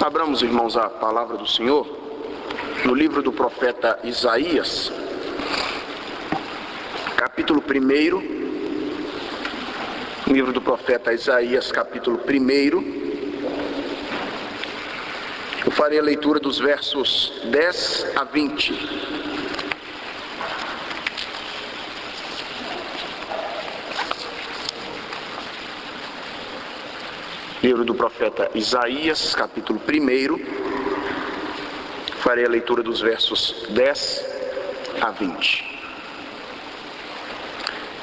Abramos, irmãos, a palavra do Senhor no livro do profeta Isaías, capítulo 1. Livro do profeta Isaías, capítulo 1. Eu farei a leitura dos versos 10 a 20. Livro do profeta Isaías, capítulo 1. Farei a leitura dos versos 10 a 20.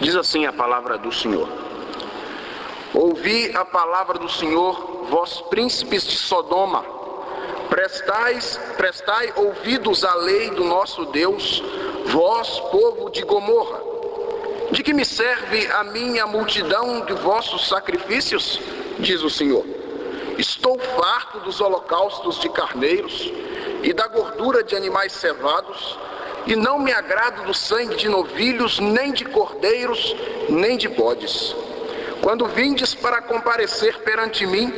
Diz assim a palavra do Senhor: Ouvi a palavra do Senhor, vós príncipes de Sodoma, prestai ouvidos à lei do nosso Deus, vós povo de Gomorra. De que me serve a minha multidão de vossos sacrifícios? Diz o Senhor. Estou farto dos holocaustos de carneiros e da gordura de animais cevados, e não me agrado do sangue de novilhos, nem de cordeiros, nem de bodes. Quando vindes para comparecer perante mim,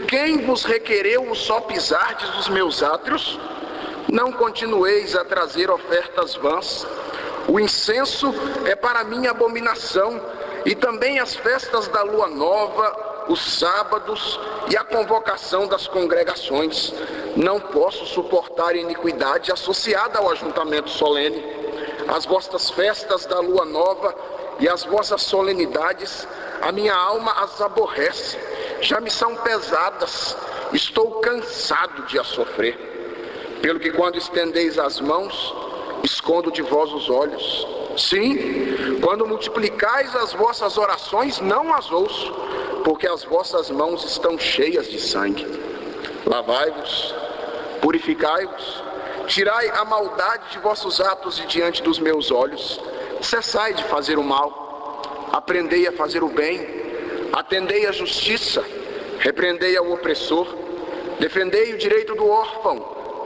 quem vos requereu o só pisardes dos meus átrios? Não continueis a trazer ofertas vãs. O incenso é para mim abominação, e também as festas da lua nova, os sábados e a convocação das congregações. Não posso suportar iniquidade associada ao ajuntamento solene. As vossas festas da lua nova e as vossas solenidades, a minha alma as aborrece. Já me são pesadas, estou cansado de as sofrer. Pelo que quando estendeis as mãos, escondo de vós os olhos. Sim, quando multiplicais as vossas orações, não as ouço, porque as vossas mãos estão cheias de sangue. Lavai-vos, purificai-vos, tirai a maldade de vossos atos de diante dos meus olhos. Cessai de fazer o mal, aprendei a fazer o bem, atendei a justiça, repreendei ao opressor, defendei o direito do órfão,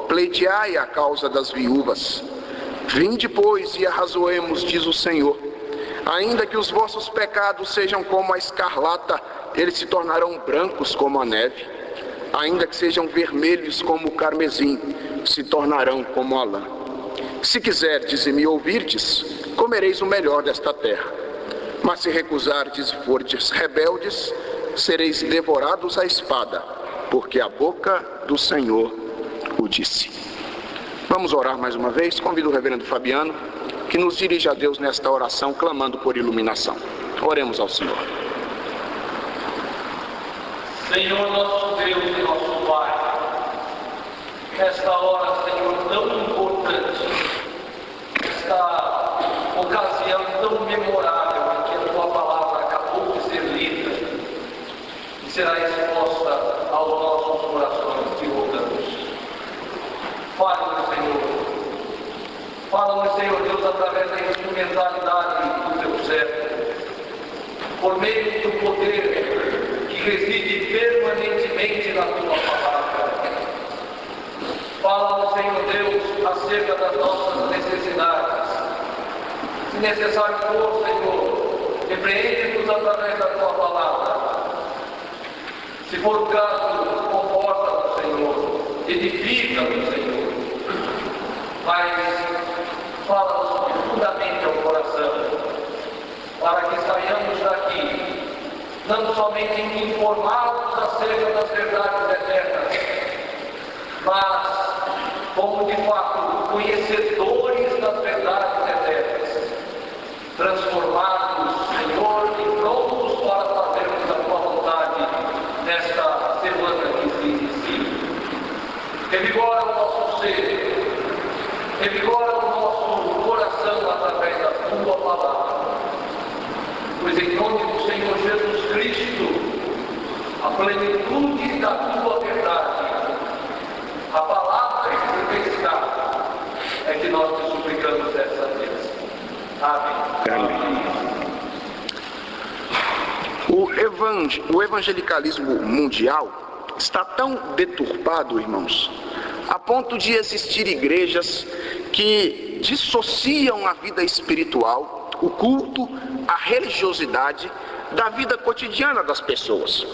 pleiteai a causa das viúvas. Vinde, pois, e arrazoemos, diz o Senhor. Ainda que os vossos pecados sejam como a escarlata, eles se tornarão brancos como a neve. Ainda que sejam vermelhos como o carmesim, se tornarão como a lã. Se quiserdes e me ouvirdes, comereis o melhor desta terra. Mas se recusardes e fordes rebeldes, sereis devorados à espada, porque a boca do Senhor o disse. Vamos orar mais uma vez. Convido o reverendo Fabiano que nos dirija a Deus nesta oração, clamando por iluminação. Oremos ao Senhor. Senhor nosso Deus e nosso Pai, nesta hora, Senhor, tão importante, esta ocasião tão memorável em que a Tua Palavra acabou de ser lida e será exposta aos nossos corações, te rogamos. Fala-nos, Senhor. Fala-nos, Senhor Deus, através da instrumentalidade do Teu servo, por meio do poder que reside permanentemente na Tua Palavra. Fala-nos, Senhor Deus, acerca das nossas necessidades. Se necessário for, Senhor, repreende-nos através da Tua Palavra. Se for o caso, conforta-nos, Senhor, edifica-nos, Senhor. Mas fala-nos profundamente ao coração, para que saiamos daqui, não somente informados acerca das verdades eternas, mas como de fato conhecedores das verdades eternas, transformados, Senhor, e prontos para fazermos a Tua vontade nesta semana que se inicia. Revigora o nosso ser, revigora o nosso coração através da Tua Palavra, pois em nome do Senhor Jesus Cristo, a plenitude da Tua verdade, a palavra expressada, é que nós te suplicamos dessa vez. Amém. O evangelicalismo mundial está tão deturpado, irmãos, a ponto de existir igrejas que dissociam a vida espiritual, o culto, a religiosidade da vida cotidiana das pessoas.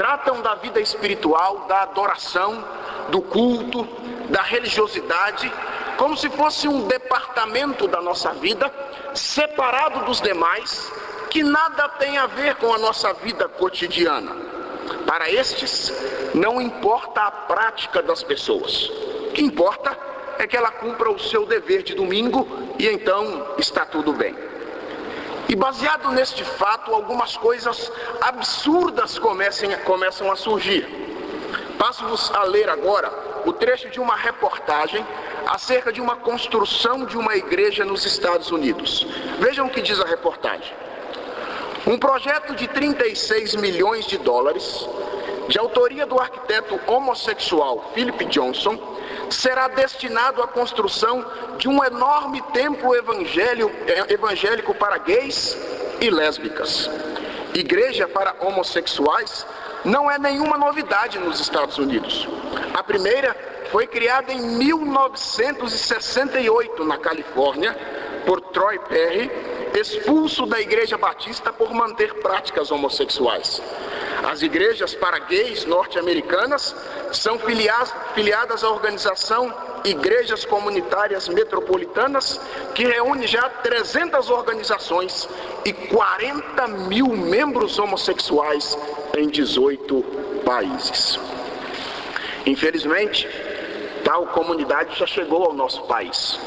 tratam da vida espiritual, da adoração, do culto, da religiosidade, como se fosse um departamento da nossa vida, separado dos demais, que nada tem a ver com a nossa vida cotidiana. Para estes, não importa a prática das pessoas. O que importa é que ela cumpra o seu dever de domingo e então está tudo bem. E baseado neste fato, algumas coisas absurdas começam a surgir. Passo-vos a ler agora o trecho de uma reportagem acerca de uma construção de uma igreja nos Estados Unidos. Vejam o que diz a reportagem. Um projeto de 36 milhões de dólares, de autoria do arquiteto homossexual Philip Johnson, será destinado à construção de um enorme templo evangélico para gays e lésbicas. Igreja para homossexuais não é nenhuma novidade nos Estados Unidos. A primeira foi criada em 1968 na Califórnia por Troy Perry, expulso da Igreja Batista por manter práticas homossexuais. As igrejas para gays norte-americanas são filiadas à organização Igrejas Comunitárias Metropolitanas, que reúne já 300 organizações e 40 mil membros homossexuais em 18 países. Infelizmente, tal comunidade já chegou ao nosso país.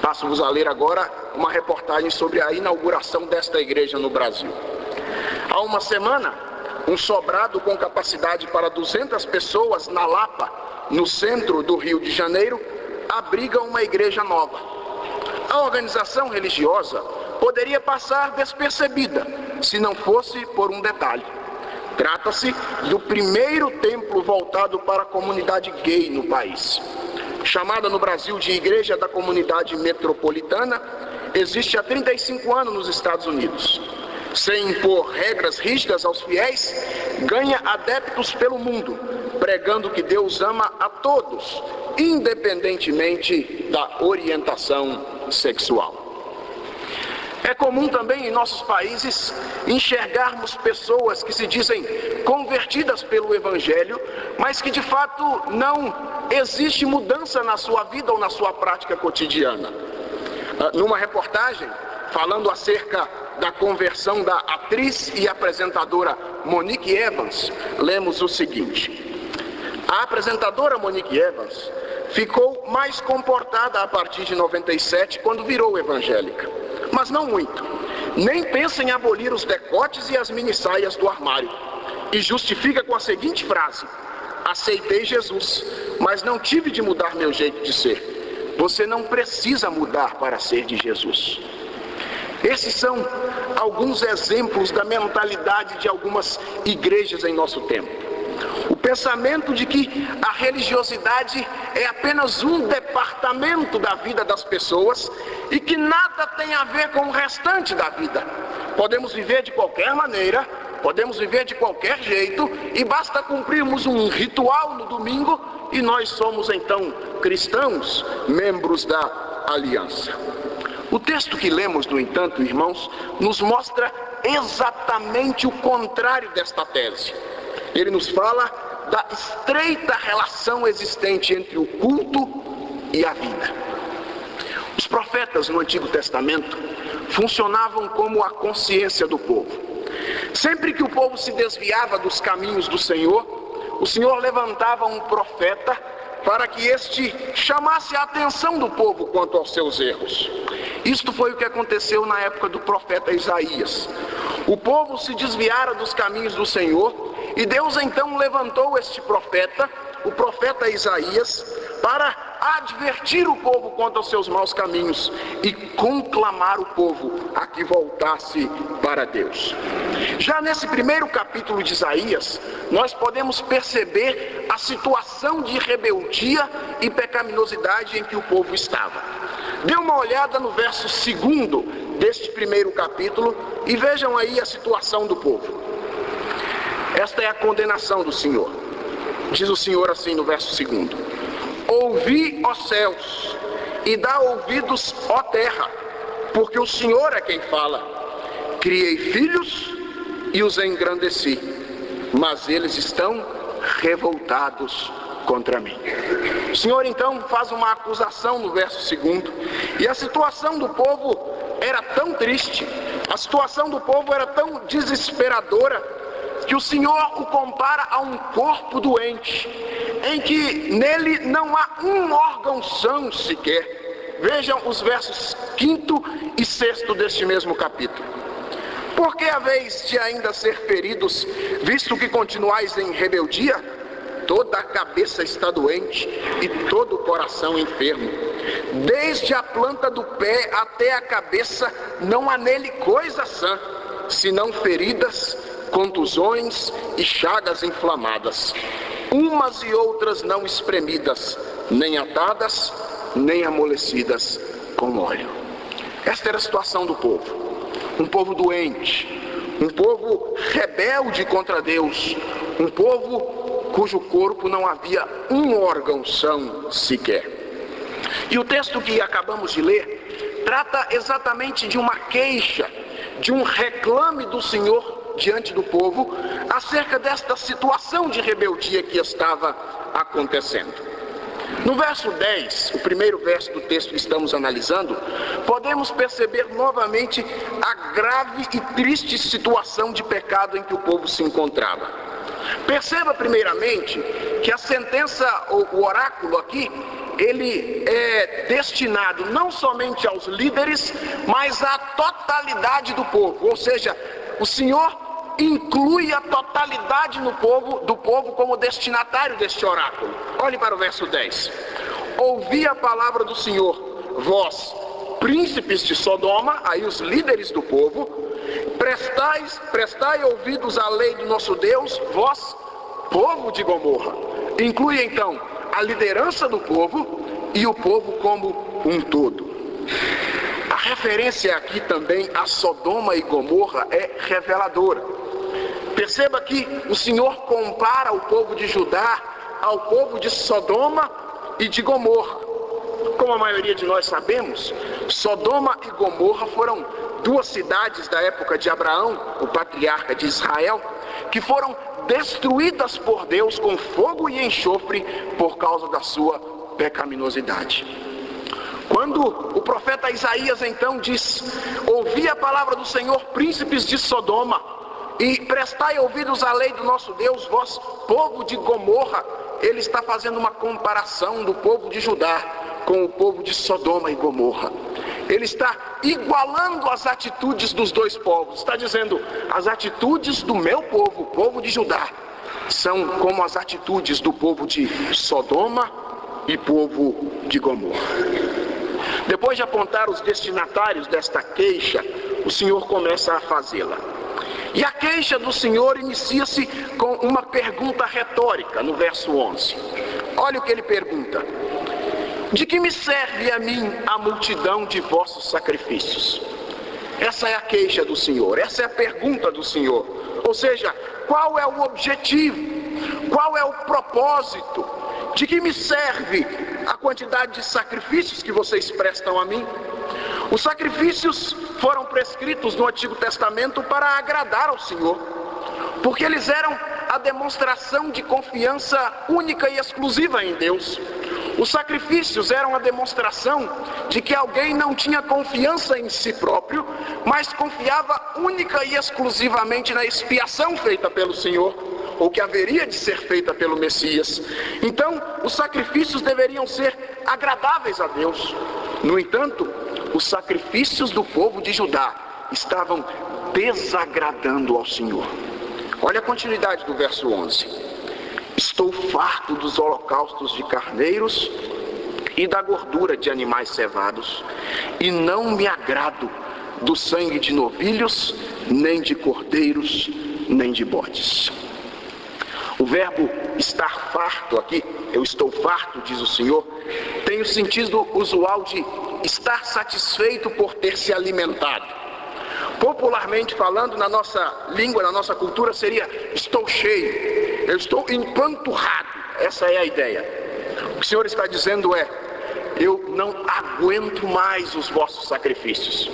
Passo-vos a ler agora uma reportagem sobre a inauguração desta igreja no Brasil. Há uma semana, um sobrado com capacidade para 200 pessoas na Lapa, no centro do Rio de Janeiro, abriga uma igreja nova. A organização religiosa poderia passar despercebida, se não fosse por um detalhe. Trata-se do primeiro templo voltado para a comunidade gay no país. Chamada no Brasil de Igreja da Comunidade Metropolitana, existe há 35 anos nos Estados Unidos. Sem impor regras rígidas aos fiéis, ganha adeptos pelo mundo, pregando que Deus ama a todos, independentemente da orientação sexual. É comum também em nossos países enxergarmos pessoas que se dizem convertidas pelo Evangelho, mas que de fato não existe mudança na sua vida ou na sua prática cotidiana. Numa reportagem falando acerca da conversão da atriz e apresentadora Monique Evans, lemos o seguinte: a apresentadora Monique Evans ficou mais comportada a partir de 97, quando virou evangélica. Mas não muito. Nem pensa em abolir os decotes e as minissaias do armário. E justifica com a seguinte frase: aceitei Jesus, mas não tive de mudar meu jeito de ser. Você não precisa mudar para ser de Jesus. Esses são alguns exemplos da mentalidade de algumas igrejas em nosso tempo. O pensamento de que a religiosidade é apenas um departamento da vida das pessoas e que nada tem a ver com o restante da vida. Podemos viver de qualquer maneira, podemos viver de qualquer jeito e basta cumprirmos um ritual no domingo e nós somos então cristãos, membros da aliança. O texto que lemos, no entanto, irmãos, nos mostra exatamente o contrário desta tese. Ele nos fala da estreita relação existente entre o culto e a vida. Os profetas no Antigo Testamento funcionavam como a consciência do povo. Sempre que o povo se desviava dos caminhos do Senhor, o Senhor levantava um profeta para que este chamasse a atenção do povo quanto aos seus erros. Isto foi o que aconteceu na época do profeta Isaías. O povo se desviara dos caminhos do Senhor e Deus então levantou este profeta, o profeta Isaías, para advertir o povo quanto aos seus maus caminhos e conclamar o povo a que voltasse para Deus. Já nesse primeiro capítulo de Isaías, nós podemos perceber a situação de rebeldia e pecaminosidade em que o povo estava. Dê uma olhada no verso 2 deste primeiro capítulo e vejam aí a situação do povo. Esta é a condenação do Senhor. Diz o Senhor assim no verso 2: ouvi, ó céus, e dá ouvidos, ó terra, porque o Senhor é quem fala. Criei filhos e os engrandeci, mas eles estão revoltados contra mim. O Senhor então faz uma acusação no verso 2, e a situação do povo era tão triste, a situação do povo era tão desesperadora, que o Senhor o compara a um corpo doente, em que nele não há um órgão são sequer. Vejam os versos 5º e 6º deste mesmo capítulo. Por que haveis de ainda ser feridos, visto que continuais em rebeldia? Toda a cabeça está doente e todo o coração enfermo. Desde a planta do pé até a cabeça não há nele coisa sã, senão feridas, contusões e chagas inflamadas, umas e outras não espremidas, nem atadas, nem amolecidas com óleo. Esta era a situação do povo. Um povo doente, um povo rebelde contra Deus, um povo cujo corpo não havia um órgão são sequer. E o texto que acabamos de ler trata exatamente de uma queixa, de um reclame do Senhor diante do povo acerca desta situação de rebeldia que estava acontecendo. No verso 10, o primeiro verso do texto que estamos analisando, podemos perceber novamente a grave e triste situação de pecado em que o povo se encontrava. Perceba primeiramente que a sentença, ou o oráculo aqui, ele é destinado não somente aos líderes, mas à totalidade do povo. Ou seja, o Senhor inclui a totalidade do povo como destinatário deste oráculo. Olhe para o verso 10. Ouvi a palavra do Senhor, vós, príncipes de Sodoma, aí os líderes do povo, prestai ouvidos à lei do nosso Deus, vós, povo de Gomorra. Inclui então a liderança do povo e o povo como um todo. A referência aqui também a Sodoma e Gomorra é reveladora. Perceba que o Senhor compara o povo de Judá ao povo de Sodoma e de Gomorra. Como a maioria de nós sabemos, Sodoma e Gomorra foram duas cidades da época de Abraão, o patriarca de Israel, que foram destruídas por Deus com fogo e enxofre por causa da sua pecaminosidade. Quando o profeta Isaías então diz: ouvi a palavra do Senhor, príncipes de Sodoma, e prestai ouvidos à lei do nosso Deus, vós, povo de Gomorra, ele está fazendo uma comparação do povo de Judá com o povo de Sodoma e Gomorra. Ele está igualando as atitudes dos dois povos. Está dizendo, as atitudes do meu povo, o povo de Judá, são como as atitudes do povo de Sodoma e povo de Gomorra. Depois de apontar os destinatários desta queixa, o Senhor começa a fazê-la. E a queixa do Senhor inicia-se com uma pergunta retórica, no verso 11. Olha o que ele pergunta: de que me serve a mim a multidão de vossos sacrifícios? Essa é a queixa do Senhor, essa é a pergunta do Senhor. Ou seja, qual é o objetivo? Qual é o propósito? De que me serve a quantidade de sacrifícios que vocês prestam a mim? Os sacrifícios foram prescritos no Antigo Testamento para agradar ao Senhor, porque eles eram a demonstração de confiança única e exclusiva em Deus. Os sacrifícios eram a demonstração de que alguém não tinha confiança em si próprio, mas confiava única e exclusivamente na expiação feita pelo Senhor, ou que haveria de ser feita pelo Messias. Então, os sacrifícios deveriam ser agradáveis a Deus. No entanto, os sacrifícios do povo de Judá estavam desagradando ao Senhor. Olha a continuidade do verso 11. Estou farto dos holocaustos de carneiros e da gordura de animais cevados, e não me agrado do sangue de novilhos, nem de cordeiros, nem de bodes. O verbo estar farto aqui, eu estou farto, diz o Senhor, tem o sentido usual de estar satisfeito por ter se alimentado. Popularmente falando, na nossa língua, na nossa cultura, seria estou cheio, eu estou empanturrado. Essa é a ideia. O que o Senhor está dizendo é, eu não aguento mais os vossos sacrifícios.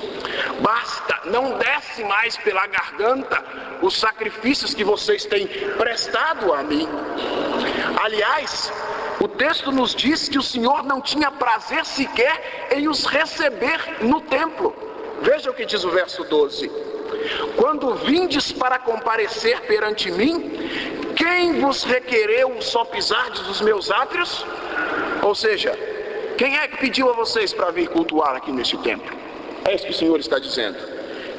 Basta, não desce mais pela garganta os sacrifícios que vocês têm prestado a mim. Aliás, o texto nos diz que o Senhor não tinha prazer sequer em os receber no templo. Veja o que diz o verso 12. Quando vindes para comparecer perante mim, quem vos requereu o sopizardes dos meus átrios? Ou seja, quem é que pediu a vocês para vir cultuar aqui neste templo? É isso que o Senhor está dizendo.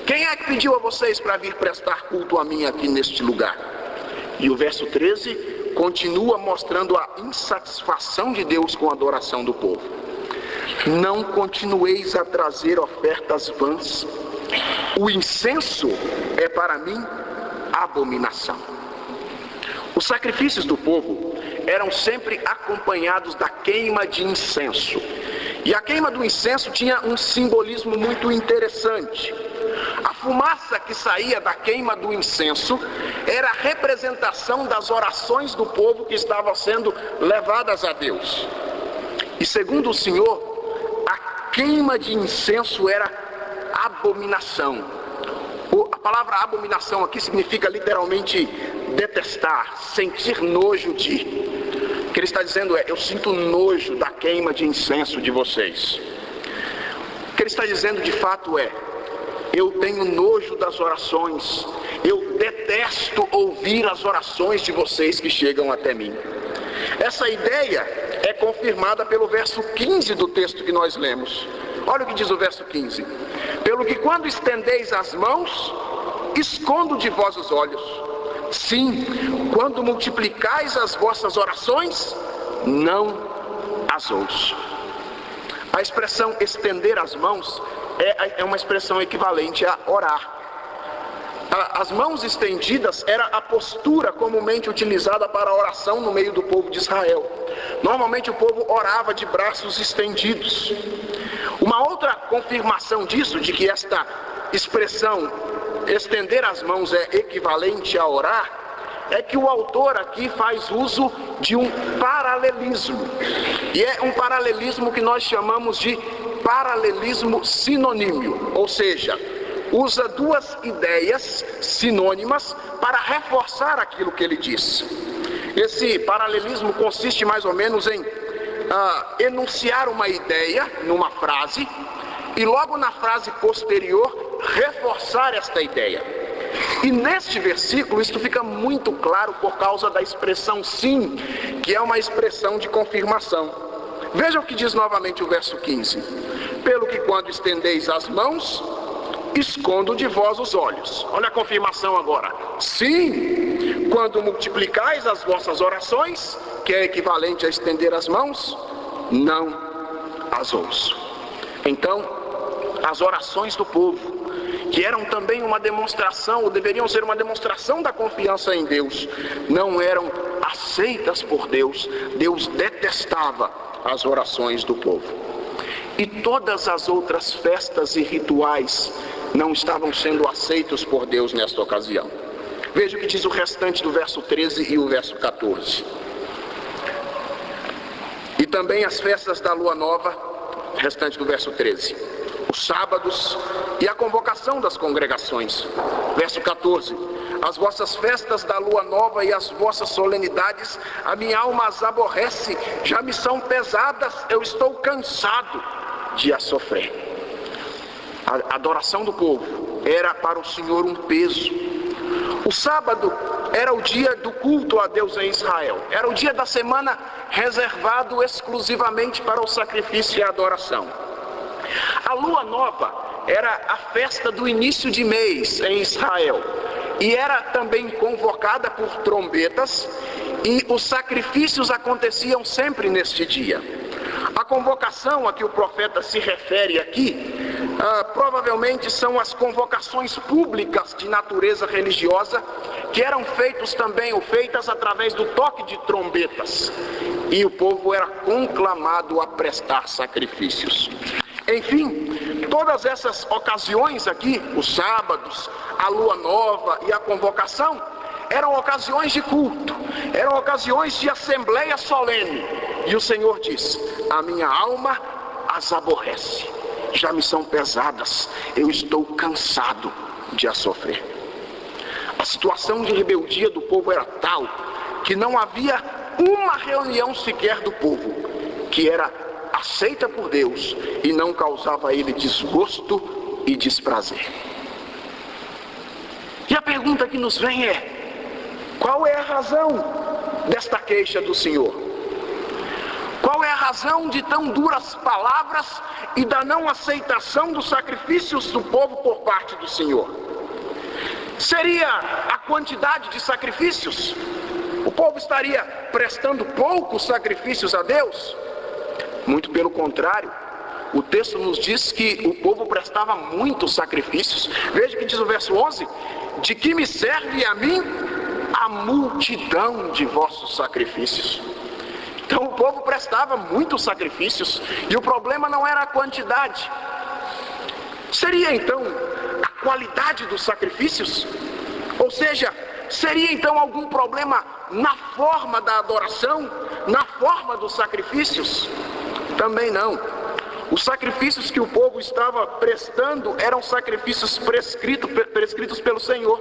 Quem é que pediu a vocês para vir prestar culto a mim aqui neste lugar? E o verso 13 continua mostrando a insatisfação de Deus com a adoração do povo. Não continueis a trazer ofertas vãs. O incenso é para mim abominação. Os sacrifícios do povo eram sempre acompanhados da queima de incenso. E a queima do incenso tinha um simbolismo muito interessante. A fumaça que saía da queima do incenso era a representação das orações do povo que estavam sendo levadas a Deus. E segundo o Senhor, a queima de incenso era abominação. A palavra abominação aqui significa literalmente detestar, sentir nojo de. O que ele está dizendo é: eu sinto nojo da queima de incenso de vocês. O que ele está dizendo de fato é: eu tenho nojo das orações, eu detesto ouvir as orações de vocês que chegam até mim. Essa ideia é confirmada pelo verso 15 do texto que nós lemos. Olha o que diz o verso 15: pelo que quando estendeis as mãos, escondo de vós os olhos. Sim, quando multiplicais as vossas orações, não as ouço. A expressão estender as mãos é uma expressão equivalente a orar. As mãos estendidas era a postura comumente utilizada para a oração no meio do povo de Israel. Normalmente o povo orava de braços estendidos. Uma outra confirmação disso, de que esta expressão estender as mãos é equivalente a orar, é que o autor aqui faz uso de um paralelismo. E é um paralelismo que nós chamamos de paralelismo sinonímio, ou seja, usa duas ideias sinônimas para reforçar aquilo que ele diz. Esse paralelismo consiste mais ou menos em enunciar uma ideia numa frase e logo na frase posterior reforçar esta ideia. E neste versículo isto fica muito claro por causa da expressão sim, que é uma expressão de confirmação. Veja o que diz novamente o verso 15: pelo que quando estendeis as mãos, escondo de vós os olhos. Olha a confirmação agora. Sim, quando multiplicais as vossas orações, que é equivalente a estender as mãos, não as ouço. Então, as orações do povo, que eram também uma demonstração, ou deveriam ser uma demonstração da confiança em Deus, não eram aceitas por Deus. Deus detestava as orações do povo. E todas as outras festas e rituais não estavam sendo aceitos por Deus nesta ocasião. Veja o que diz o restante do verso 13 e o verso 14. E também as festas da lua nova, restante do verso 13. Os sábados e a convocação das congregações. Verso 14. As vossas festas da lua nova e as vossas solenidades, a minha alma as aborrece, já me são pesadas, eu estou cansado de as sofrer. A adoração do povo era para o Senhor um peso. O sábado era o dia do culto a Deus em Israel. Era o dia da semana reservado exclusivamente para o sacrifício e a adoração. A lua nova era a festa do início de mês em Israel. E era também convocada por trombetas, e os sacrifícios aconteciam sempre neste dia. A convocação a que o profeta se refere aqui, provavelmente são as convocações públicas de natureza religiosa, que eram feitas através do toque de trombetas. E o povo era conclamado a prestar sacrifícios. Enfim, todas essas ocasiões aqui, os sábados, a lua nova e a convocação, eram ocasiões de culto, eram ocasiões de assembleia solene. E o Senhor diz: a minha alma as aborrece, já me são pesadas, eu estou cansado de as sofrer. A situação de rebeldia do povo era tal que não havia uma reunião sequer do povo que era aceita por Deus e não causava a ele desgosto e desprazer. E a pergunta que nos vem é: qual é a razão desta queixa do Senhor? Qual é a razão de tão duras palavras e da não aceitação dos sacrifícios do povo por parte do Senhor? Seria a quantidade de sacrifícios? O povo estaria prestando poucos sacrifícios a Deus? Muito pelo contrário, o texto nos diz que o povo prestava muitos sacrifícios. Veja que diz o verso 11: de que me serve a mim a multidão de vossos sacrifícios? Então o povo prestava muitos sacrifícios, e o problema não era a quantidade. Seria então a qualidade dos sacrifícios? Ou seja, seria então algum problema na forma da adoração, na forma dos sacrifícios? Também não. Os sacrifícios que o povo estava prestando eram sacrifícios prescritos pelo Senhor.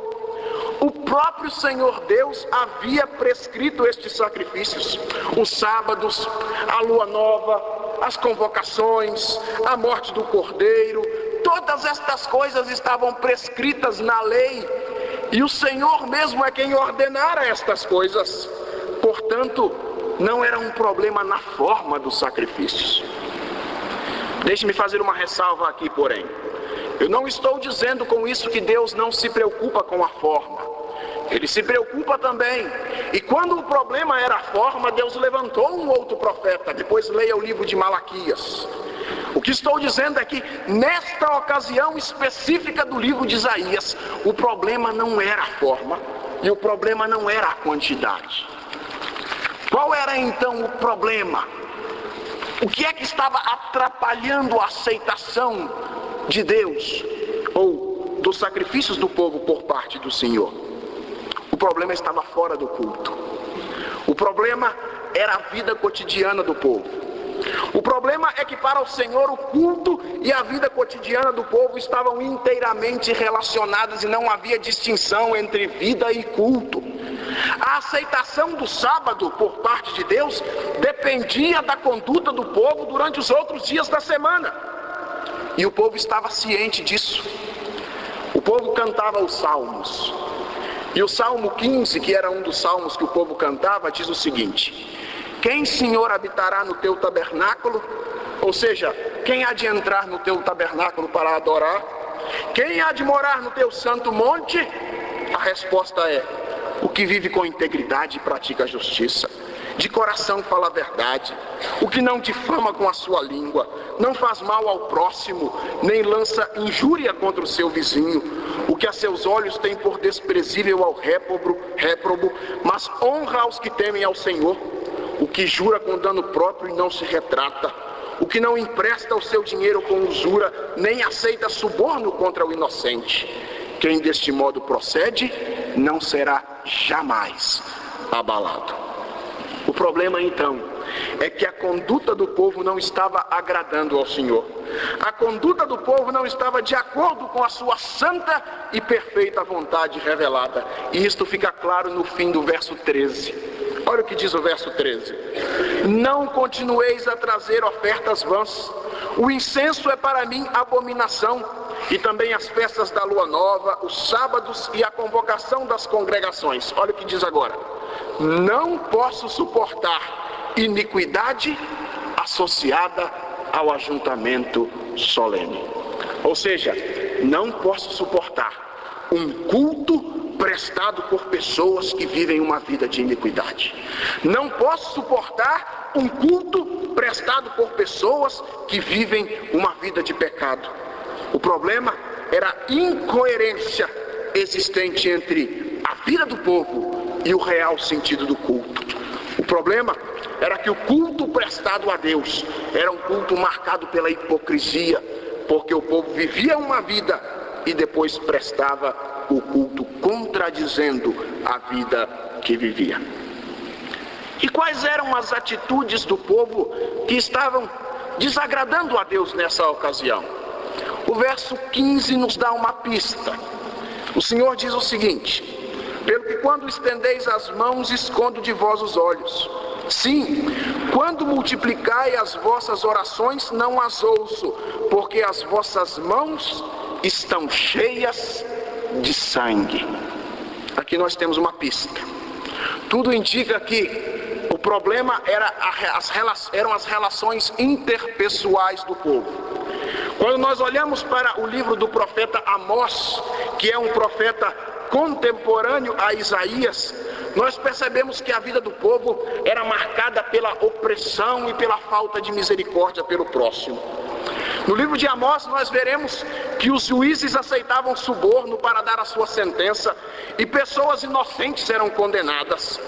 O próprio Senhor Deus havia prescrito estes sacrifícios: os sábados, a lua nova, as convocações, a morte do cordeiro. Todas estas coisas estavam prescritas na lei, e o Senhor mesmo é quem ordenara estas coisas. Portanto, não era um problema na forma dos sacrifícios. Deixe-me fazer uma ressalva aqui, porém. Eu não estou dizendo com isso que Deus não se preocupa com a forma. Ele se preocupa também. E quando o problema era a forma, Deus levantou um outro profeta. Depois leia o livro de Malaquias. O que estou dizendo é que nesta ocasião específica do livro de Isaías, o problema não era a forma e o problema não era a quantidade. Qual era então o problema? O que é que estava atrapalhando a aceitação de Deus ou dos sacrifícios do povo por parte do Senhor? O problema estava fora do culto. O problema era a vida cotidiana do povo. O problema é que para o Senhor o culto e a vida cotidiana do povo estavam inteiramente relacionadas e não havia distinção entre vida e culto. A aceitação do sábado por parte de Deus dependia da conduta do povo durante os outros dias da semana. E o povo estava ciente disso. O povo cantava os salmos. E o Salmo 15, que era um dos salmos que o povo cantava, diz o seguinte: quem, Senhor, habitará no teu tabernáculo? Ou seja, quem há de entrar no teu tabernáculo para adorar? Quem há de morar no teu santo monte? A resposta é: o que vive com integridade e pratica a justiça, de coração fala a verdade, o que não difama com a sua língua, não faz mal ao próximo, nem lança injúria contra o seu vizinho, o que a seus olhos tem por desprezível ao réprobo, mas honra aos que temem ao Senhor, o que jura com dano próprio e não se retrata, o que não empresta o seu dinheiro com usura, nem aceita suborno contra o inocente. Quem deste modo procede, não será jamais abalado. O problema então é que a conduta do povo não estava agradando ao Senhor. A conduta do povo não estava de acordo com a sua santa e perfeita vontade revelada. E isto fica claro no fim do verso 13. Olha o que diz o verso 13: não continueis a trazer ofertas vãs, o incenso é para mim abominação, e também as festas da lua nova, os sábados e a convocação das congregações. Olha o que diz agora: não posso suportar iniquidade associada ao ajuntamento solene. Ou seja, não posso suportar um culto prestado por pessoas que vivem uma vida de iniquidade. Não posso suportar um culto prestado por pessoas que vivem uma vida de pecado. O problema era a incoerência existente entre a vida do povo e o real sentido do culto. O problema era que o culto prestado a Deus era um culto marcado pela hipocrisia, porque o povo vivia uma vida e depois prestava o culto contra contradizendo a vida que vivia. E quais eram as atitudes do povo que estavam desagradando a Deus nessa ocasião? O verso 15 nos dá uma pista. O Senhor diz o seguinte: pelo que quando estendeis as mãos, escondo de vós os olhos. Sim, quando multiplicai as vossas orações, não as ouço, porque as vossas mãos estão cheias de sangue. Aqui nós temos uma pista. Tudo indica que o problema eram as relações interpessoais do povo. Quando nós olhamos para o livro do profeta Amós, que é um profeta contemporâneo a Isaías, nós percebemos que a vida do povo era marcada pela opressão e pela falta de misericórdia pelo próximo. No livro de Amós nós veremos que os juízes aceitavam suborno para dar a sua sentença e pessoas inocentes eram condenadas.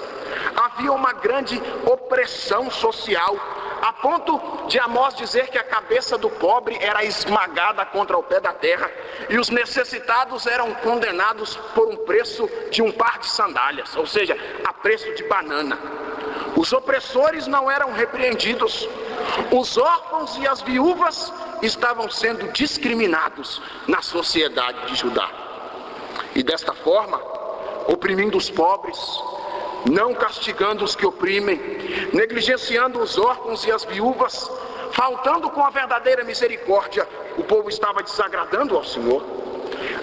Havia uma grande opressão social, a ponto de Amós dizer que a cabeça do pobre era esmagada contra o pé da terra e os necessitados eram condenados por um preço de um par de sandálias, ou seja, a preço de banana. Os opressores não eram repreendidos, os órfãos e as viúvas estavam sendo discriminados na sociedade de Judá. E desta forma, oprimindo os pobres, não castigando os que oprimem, negligenciando os órfãos e as viúvas, faltando com a verdadeira misericórdia, o povo estava desagradando ao Senhor.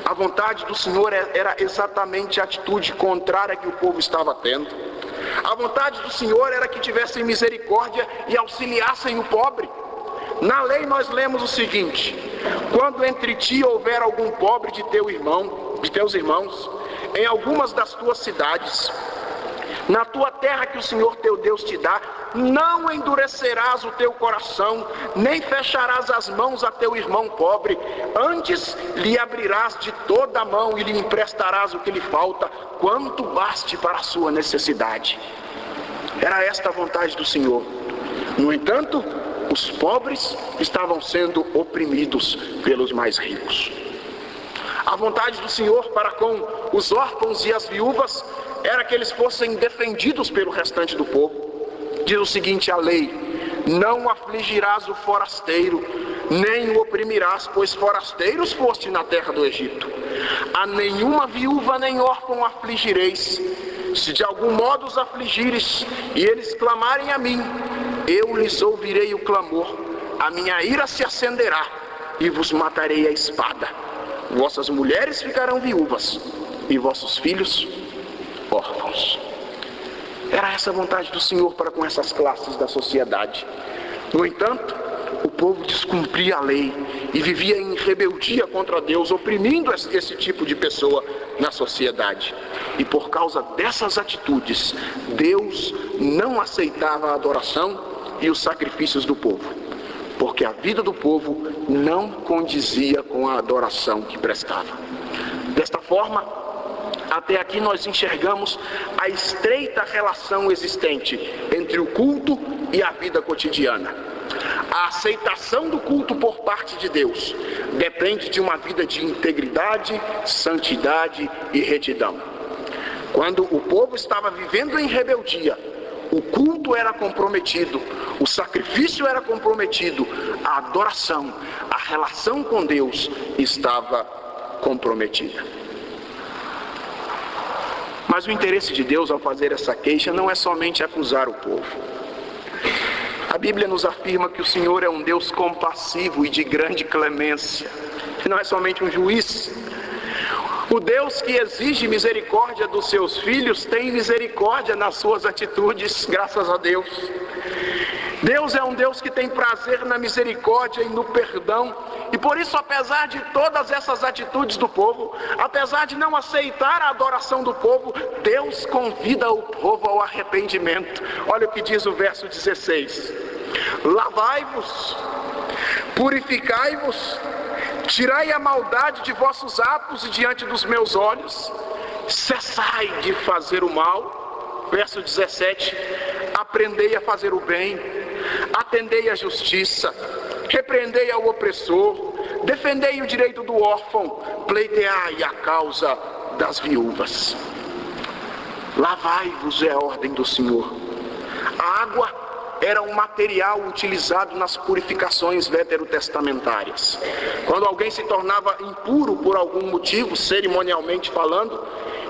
A vontade do Senhor era exatamente a atitude contrária que o povo estava tendo. A vontade do Senhor era que tivessem misericórdia e auxiliassem o pobre. Na lei nós lemos o seguinte: quando entre ti houver algum pobre de teus irmãos, em algumas das tuas cidades, na tua terra que o Senhor teu Deus te dá, não endurecerás o teu coração, nem fecharás as mãos a teu irmão pobre, antes lhe abrirás de toda a mão e lhe emprestarás o que lhe falta, quanto baste para a sua necessidade. Era esta a vontade do Senhor. No entanto, os pobres estavam sendo oprimidos pelos mais ricos. A vontade do Senhor para com os órfãos e as viúvas era que eles fossem defendidos pelo restante do povo. Diz o seguinte a lei: não afligirás o forasteiro, nem o oprimirás, pois forasteiros foste na terra do Egito. A nenhuma viúva nem órfão afligireis. Se de algum modo os afligires e eles clamarem a mim, eu lhes ouvirei o clamor, a minha ira se acenderá e vos matarei a espada. Vossas mulheres ficarão viúvas e vossos filhos órfãos. Era essa a vontade do Senhor para com essas classes da sociedade. No entanto, o povo descumpria a lei e vivia em rebeldia contra Deus, oprimindo esse tipo de pessoa na sociedade. E por causa dessas atitudes, Deus não aceitava a adoração e os sacrifícios do povo, porque a vida do povo não condizia com a adoração que prestava. Desta forma, até aqui nós enxergamos a estreita relação existente entre o culto e a vida cotidiana. A aceitação do culto por parte de Deus depende de uma vida de integridade, santidade e retidão. Quando o povo estava vivendo em rebeldia, o culto era comprometido, o sacrifício era comprometido, a adoração, a relação com Deus estava comprometida. Mas o interesse de Deus ao fazer essa queixa não é somente acusar o povo. A Bíblia nos afirma que o Senhor é um Deus compassivo e de grande clemência. Não é somente um juiz. O Deus que exige misericórdia dos seus filhos tem misericórdia nas suas atitudes, graças a Deus. Deus é um Deus que tem prazer na misericórdia e no perdão. E por isso, apesar de todas essas atitudes do povo, apesar de não aceitar a adoração do povo, Deus convida o povo ao arrependimento. Olha o que diz o verso 16: lavai-vos, purificai-vos, tirai a maldade de vossos atos e diante dos meus olhos, cessai de fazer o mal. Verso 17: aprendei a fazer o bem, atendei à justiça, repreendei ao opressor, defendei o direito do órfão, pleiteai a causa das viúvas. Lavai-vos é a ordem do Senhor. A água era um material utilizado nas purificações veterotestamentárias. Quando alguém se tornava impuro por algum motivo, cerimonialmente falando,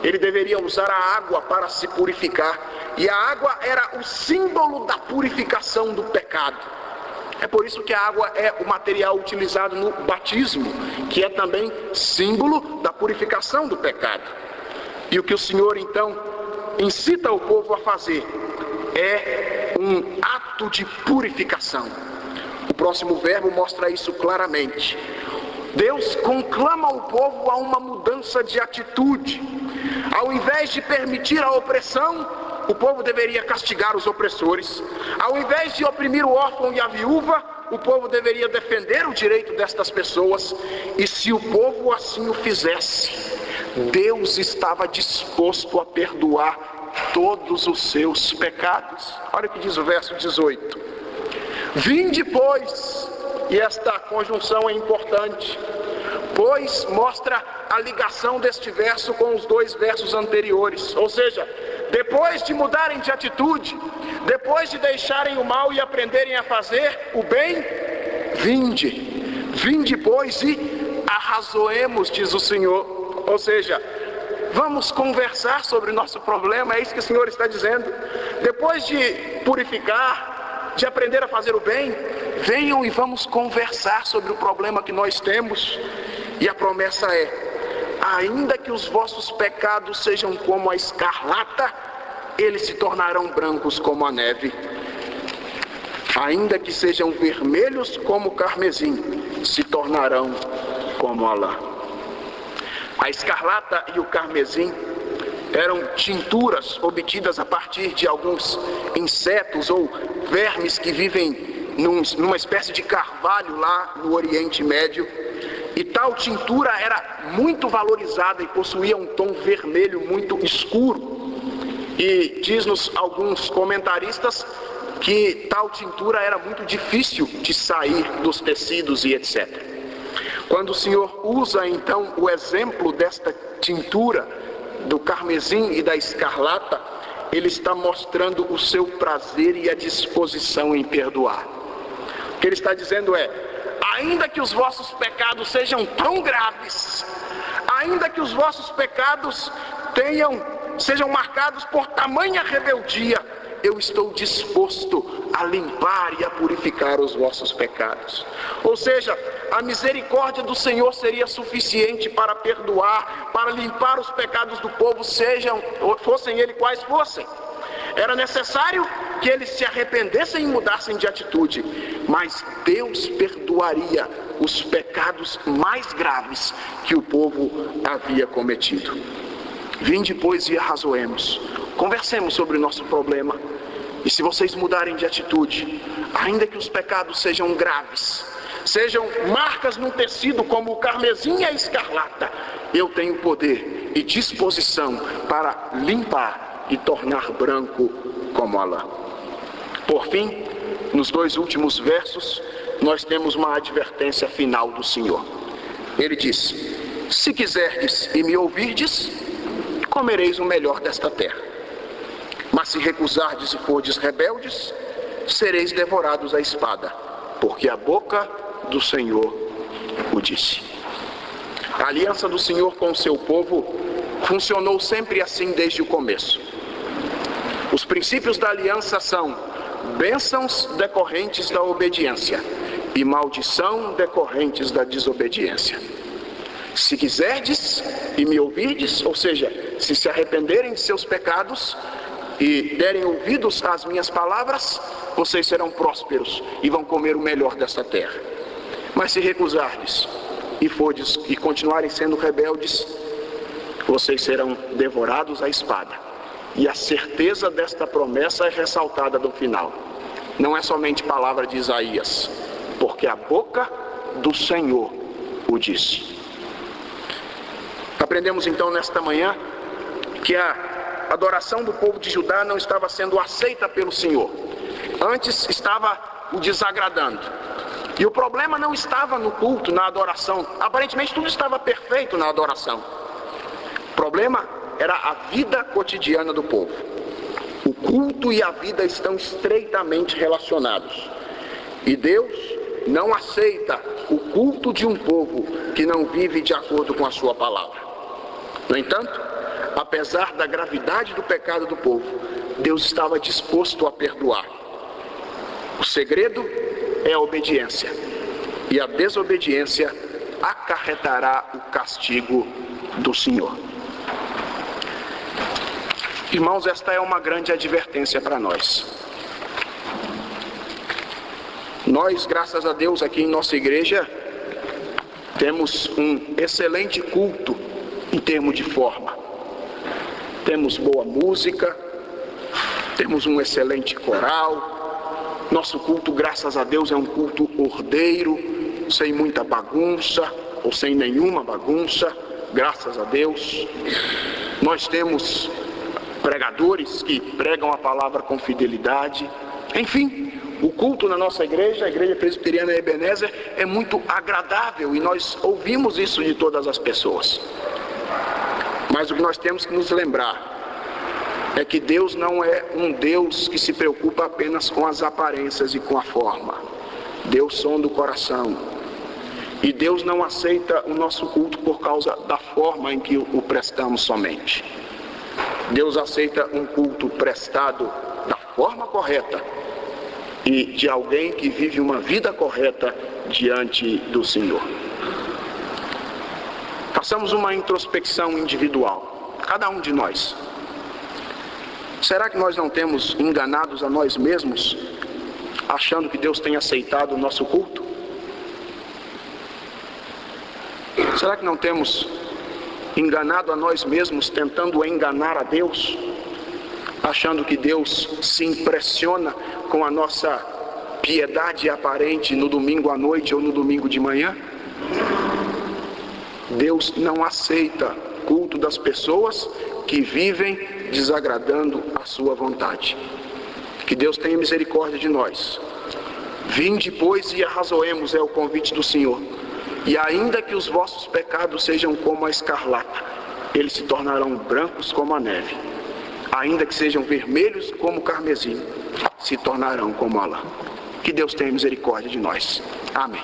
ele deveria usar a água para se purificar. E a água era o símbolo da purificação do pecado. É por isso que a água é o material utilizado no batismo, que é também símbolo da purificação do pecado. E o que o Senhor então incita o povo a fazer é um ato de purificação. O próximo verbo mostra isso claramente. Deus conclama o povo a uma mudança de atitude. Ao invés de permitir a opressão, o povo deveria castigar os opressores. Ao invés de oprimir o órfão e a viúva, o povo deveria defender o direito destas pessoas. E se o povo assim o fizesse, Deus estava disposto a perdoar todos os seus pecados. Olha o que diz o verso 18. Vinde, pois, e esta conjunção é importante, pois mostra a ligação deste verso com os dois versos anteriores. Ou seja, depois de mudarem de atitude, depois de deixarem o mal e aprenderem a fazer o bem, vinde, pois, e arrazoemos, diz o Senhor. Ou seja, vamos conversar sobre o nosso problema, é isso que o Senhor está dizendo. Depois de purificar, de aprender a fazer o bem, venham e vamos conversar sobre o problema que nós temos. E a promessa é: ainda que os vossos pecados sejam como a escarlata, eles se tornarão brancos como a neve. Ainda que sejam vermelhos como o carmesim, se tornarão como a lã. A escarlata e o carmesim eram tinturas obtidas a partir de alguns insetos ou vermes que vivem numa espécie de carvalho lá no Oriente Médio. E tal tintura era muito valorizada e possuía um tom vermelho muito escuro. E diz-nos alguns comentaristas que tal tintura era muito difícil de sair dos tecidos e etc. Quando o Senhor usa então o exemplo desta tintura, do carmesim e da escarlata, Ele está mostrando o seu prazer e a disposição em perdoar. O que Ele está dizendo é: ainda que os vossos pecados sejam tão graves, ainda que os vossos pecados sejam marcados por tamanha rebeldia, eu estou disposto a limpar e a purificar os vossos pecados. Ou seja, a misericórdia do Senhor seria suficiente para perdoar, para limpar os pecados do povo, fossem eles quais fossem. Era necessário que eles se arrependessem e mudassem de atitude, mas Deus perdoaria os pecados mais graves que o povo havia cometido. Vinde, pois, e arrazoemos. Conversemos sobre o nosso problema. E se vocês mudarem de atitude, ainda que os pecados sejam graves, sejam marcas no tecido como o carmesim e a escarlata, eu tenho poder e disposição para limpar e tornar branco como a lã. Por fim, nos dois últimos versos, nós temos uma advertência final do Senhor. Ele diz: se quiserdes e me ouvirdes, comereis o melhor desta terra. Mas se recusardes e fordes rebeldes, sereis devorados à espada, porque a boca do Senhor o disse. A aliança do Senhor com o seu povo funcionou sempre assim desde o começo. Os princípios da aliança são bênçãos decorrentes da obediência e maldição decorrentes da desobediência. Se quiserdes e me ouvirdes, ou seja, se arrependerem de seus pecados e derem ouvidos às minhas palavras, vocês serão prósperos e vão comer o melhor desta terra. Mas se recusardes e continuarem sendo rebeldes, vocês serão devorados à espada. E a certeza desta promessa é ressaltada no final. Não é somente palavra de Isaías, porque a boca do Senhor o disse. Aprendemos então nesta manhã que a adoração do povo de Judá não estava sendo aceita pelo Senhor. Antes estava o desagradando. E o problema não estava no culto, na adoração. Aparentemente tudo estava perfeito na adoração. O problema era a vida cotidiana do povo. O culto e a vida estão estreitamente relacionados. E Deus não aceita o culto de um povo que não vive de acordo com a sua palavra. No entanto, apesar da gravidade do pecado do povo, Deus estava disposto a perdoar. O segredo é a obediência. E a desobediência acarretará o castigo do Senhor. Irmãos, esta é uma grande advertência para nós. Nós, graças a Deus, aqui em nossa igreja, temos um excelente culto em termos de forma. Temos boa música, temos um excelente coral. Nosso culto, graças a Deus, é um culto ordeiro, sem muita bagunça, ou sem nenhuma bagunça, graças a Deus. Nós temos pregadores que pregam a palavra com fidelidade. Enfim, o culto na nossa igreja, a Igreja Presbiteriana Ebenezer, é muito agradável e nós ouvimos isso de todas as pessoas. Mas o que nós temos que nos lembrar é que Deus não é um Deus que se preocupa apenas com as aparências e com a forma. Deus sonda o coração. E Deus não aceita o nosso culto por causa da forma em que o prestamos somente. Deus aceita um culto prestado da forma correta e de alguém que vive uma vida correta diante do Senhor. Façamos uma introspecção individual, cada um de nós. Será que nós não temos enganados a nós mesmos, achando que Deus tem aceitado o nosso culto? Será que não temos enganado a nós mesmos, tentando enganar a Deus, achando que Deus se impressiona com a nossa piedade aparente no domingo à noite ou no domingo de manhã? Deus não aceita culto das pessoas que vivem desagradando a sua vontade. Que Deus tenha misericórdia de nós. Vinde, pois, e arrazoemos, é o convite do Senhor. E ainda que os vossos pecados sejam como a escarlata, eles se tornarão brancos como a neve. Ainda que sejam vermelhos como o carmesim, se tornarão como a lã. Que Deus tenha misericórdia de nós. Amém.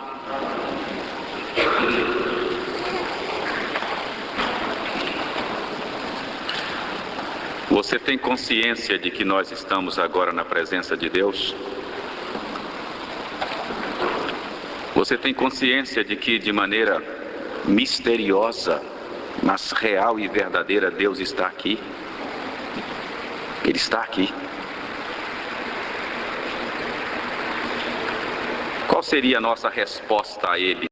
Você tem consciência de que nós estamos agora na presença de Deus? Você tem consciência de que de maneira misteriosa, mas real e verdadeira, Deus está aqui? Ele está aqui. Qual seria a nossa resposta a Ele?